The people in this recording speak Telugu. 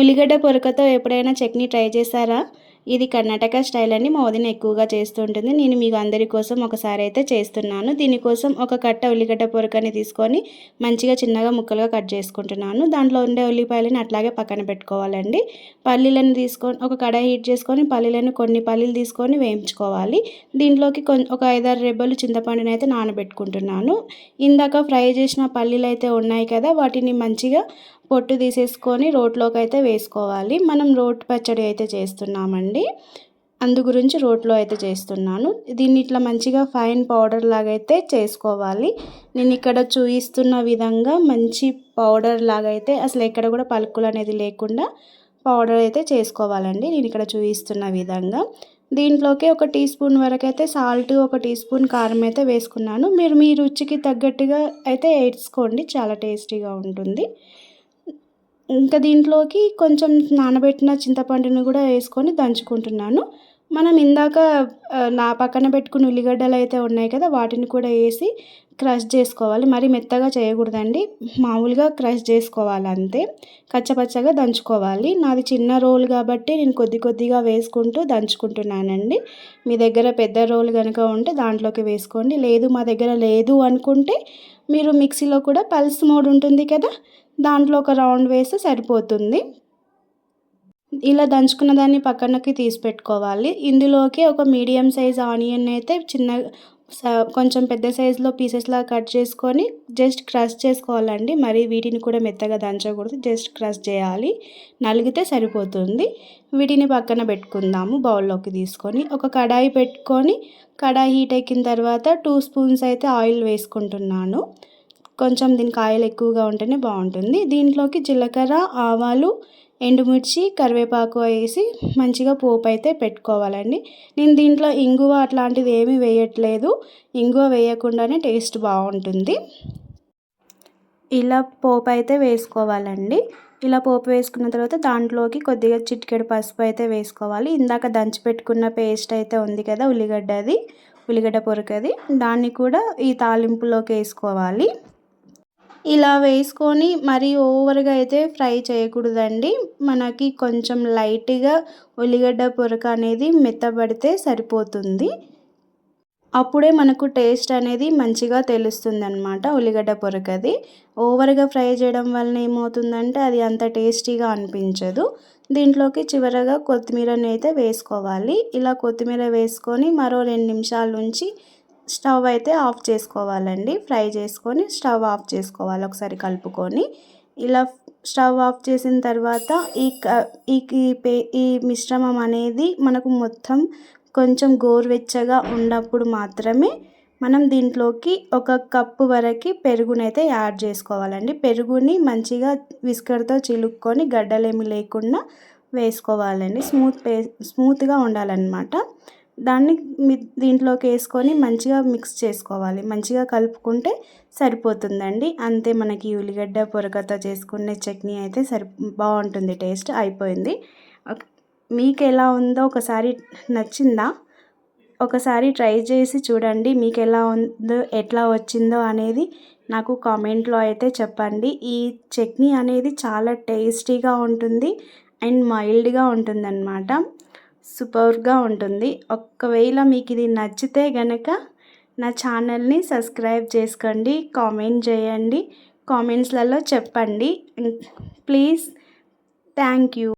ఉల్లిగడ్డ పొరకతో ఎప్పుడైనా చట్నీ ట్రై చేశారా? ఇది కర్ణాటక స్టైల్ అండి. మా వదిన ఎక్కువగా చేస్తూ ఉంటుంది. నేను మీకు అందరి కోసం ఒకసారి అయితే చేస్తున్నాను. దీనికోసం ఒక కట్ట ఉల్లిగడ్డ పొరకని తీసుకొని మంచిగా చిన్నగా ముక్కలుగా కట్ చేసుకుంటున్నాను. దాంట్లో ఉండే ఉల్లిపాయలను అట్లాగే పక్కన పెట్టుకోవాలండి. పల్లీలను తీసుకొని ఒక కడాయి హీట్ చేసుకొని కొన్ని పల్లీలు తీసుకొని వేయించుకోవాలి. దీంట్లోకి ఒక 5-6 రెబ్బలు చింతపండుని అయితే నానబెట్టుకుంటున్నాను. ఇందాక ఫ్రై చేసిన పల్లీలు అయితే ఉన్నాయి కదా, వాటిని మంచిగా పొట్టు తీసేసుకొని రోట్లోకి అయితే వేసుకోవాలి. మనం రోటి పచ్చడి అయితే చేస్తున్నామండి, అందు గురించి రోట్లో అయితే చేస్తున్నాను. దీన్ని ఇట్లా మంచిగా ఫైన్ పౌడర్ లాగా అయితే చేసుకోవాలి. నేను ఇక్కడ చూపిస్తున్న విధంగా మంచి పౌడర్ లాగా అయితే అసలు ఎక్కడ కూడా పలుకులు అనేది లేకుండా పౌడర్ అయితే చేసుకోవాలండి. నేను ఇక్కడ చూపిస్తున్న విధంగా దీంట్లోకి 1 టీ స్పూన్ వరకు అయితే సాల్ట్, 1 టీ స్పూన్ కారం అయితే వేసుకున్నాను. మీరు మీ రుచికి తగ్గట్టుగా అయితే వేసుకోండి, చాలా టేస్టీగా ఉంటుంది. ఇంకా దీంట్లోకి కొంచెం నానబెట్టిన చింతపండుని కూడా వేసుకొని దంచుకుంటున్నాను. మనం ఇందాక నా పక్కన పెట్టుకున్న ఉల్లిగడ్డలు అయితే ఉన్నాయి కదా, వాటిని కూడా వేసి క్రష్ చేసుకోవాలి. మరి మెత్తగా చేయకూడదండి, మామూలుగా క్రష్ చేసుకోవాలి అంతే. కచ్చపచ్చగా దంచుకోవాలి. నాది చిన్న రోల్ కాబట్టి నేను కొద్దిగా వేసుకుంటూ దంచుకుంటున్నానండి. మీ దగ్గర పెద్ద రోల్ కనుక ఉంటే దాంట్లోకి వేసుకోండి. లేదు మా దగ్గర లేదు అనుకుంటే మీరు మిక్సీలో కూడా పల్స్ మోడ్ ఉంటుంది కదా, దాంట్లో ఒక రౌండ్ వేస్తే సరిపోతుంది. ఇలా దంచుకున్న దాన్ని పక్కనకి తీసి పెట్టుకోవాలి. ఇందులోకి ఒక మీడియం సైజ్ ఆనియన్ అయితే కొంచెం పెద్ద సైజులో పీసెస్లా కట్ చేసుకొని జస్ట్ క్రష్ చేసుకోవాలండి. మరి వీటిని కూడా మెత్తగా దంచకూడదు, జస్ట్ క్రష్ చేయాలి. నలిగితే సరిపోతుంది. వీటిని పక్కన పెట్టుకుందాము. బౌల్లోకి తీసుకొని ఒక కడాయి పెట్టుకొని కడాయి హీట్ ఎక్కిన తర్వాత 2 స్పూన్స్ అయితే ఆయిల్ వేసుకుంటున్నాను. కొంచెం దీనికి ఆయిల్ ఎక్కువగా ఉంటేనే బాగుంటుంది. దీంట్లోకి జీలకర్ర, ఆవాలు, ఎండుమిర్చి, కరివేపాకు వేసి మంచిగా పోపు అయితే పెట్టుకోవాలండి. నేను దీంట్లో ఇంగువ అట్లాంటిది ఏమీ వేయట్లేదు. ఇంగువ వేయకుండానే టేస్ట్ బాగుంటుంది. ఇలా పోపు అయితే వేసుకోవాలండి. ఇలా పోపు వేసుకున్న తర్వాత దాంట్లోకి కొద్దిగా చిటికెడు పసుపు అయితే వేసుకోవాలి. ఇందాక దంచి పెట్టుకున్న పేస్ట్ అయితే ఉంది కదా ఉల్లిగడ్డ పొరకది, దాన్ని కూడా ఈ తాలింపులోకి వేసుకోవాలి. ఇలా వేసుకొని మరీ ఓవర్గా అయితే ఫ్రై చేయకూడదండి. మనకి కొంచెం లైట్గా ఉల్లిగడ్డ పొరక అనేది మెత్తబడితే సరిపోతుంది. అప్పుడే మనకు టేస్ట్ అనేది మంచిగా తెలుస్తుంది అన్నమాట. ఉల్లిగడ్డ పొరకది ఓవర్గా ఫ్రై చేయడం వలన ఏమవుతుందంటే అది అంత టేస్టీగా అనిపించదు. దీంట్లోకి చివరగా కొత్తిమీరని అయితే వేసుకోవాలి. ఇలా కొత్తిమీర వేసుకొని మరో 2 నిమిషాల నుంచి స్టవ్ అయితే ఆఫ్ చేసుకోవాలండి. ఫ్రై చేసుకొని స్టవ్ ఆఫ్ చేసుకోవాలి ఒకసారి కలుపుకొని. ఇలా స్టవ్ ఆఫ్ చేసిన తర్వాత ఈ మిశ్రమం అనేది మనకు మొత్తం కొంచెం గోరువెచ్చగా ఉన్నప్పుడు మాత్రమే మనం దీంట్లోకి 1 కప్పు వరకు పెరుగునైతే యాడ్ చేసుకోవాలండి. పెరుగుని మంచిగా విస్కర్తో చిలుక్కొని గడ్డలేమి లేకుండా వేసుకోవాలండి. స్మూత్గా ఉండాలన్నమాట. దాన్ని దీంట్లోకి వేసుకొని మంచిగా మిక్స్ చేసుకోవాలి. మంచిగా కలుపుకుంటే సరిపోతుందండి. అంతే, మనకి ఉల్లిగడ్డ పొరకతో చేసుకునే చట్నీ అయితే బాగుంటుంది. టేస్ట్ అయిపోయింది. మీకు ఎలా ఉందో ఒకసారి నచ్చిందా? ఒకసారి ట్రై చేసి చూడండి. మీకు ఎలా ఉందో ఎట్లా వచ్చిందో అనేది నాకు కామెంట్లో అయితే చెప్పండి. ఈ చట్నీ అనేది చాలా టేస్టీగా ఉంటుంది అండ్ మైల్డ్గా ఉంటుందన్నమాట. సూపర్గా ఉంటుంది. ఒకవేళ మీకు ఇది నచ్చితే గనక నా ఛానల్ని సబ్స్క్రైబ్ చేసుకోండి, కామెంట్ చేయండి, కామెంట్స్లలో చెప్పండి ప్లీజ్. Thank you.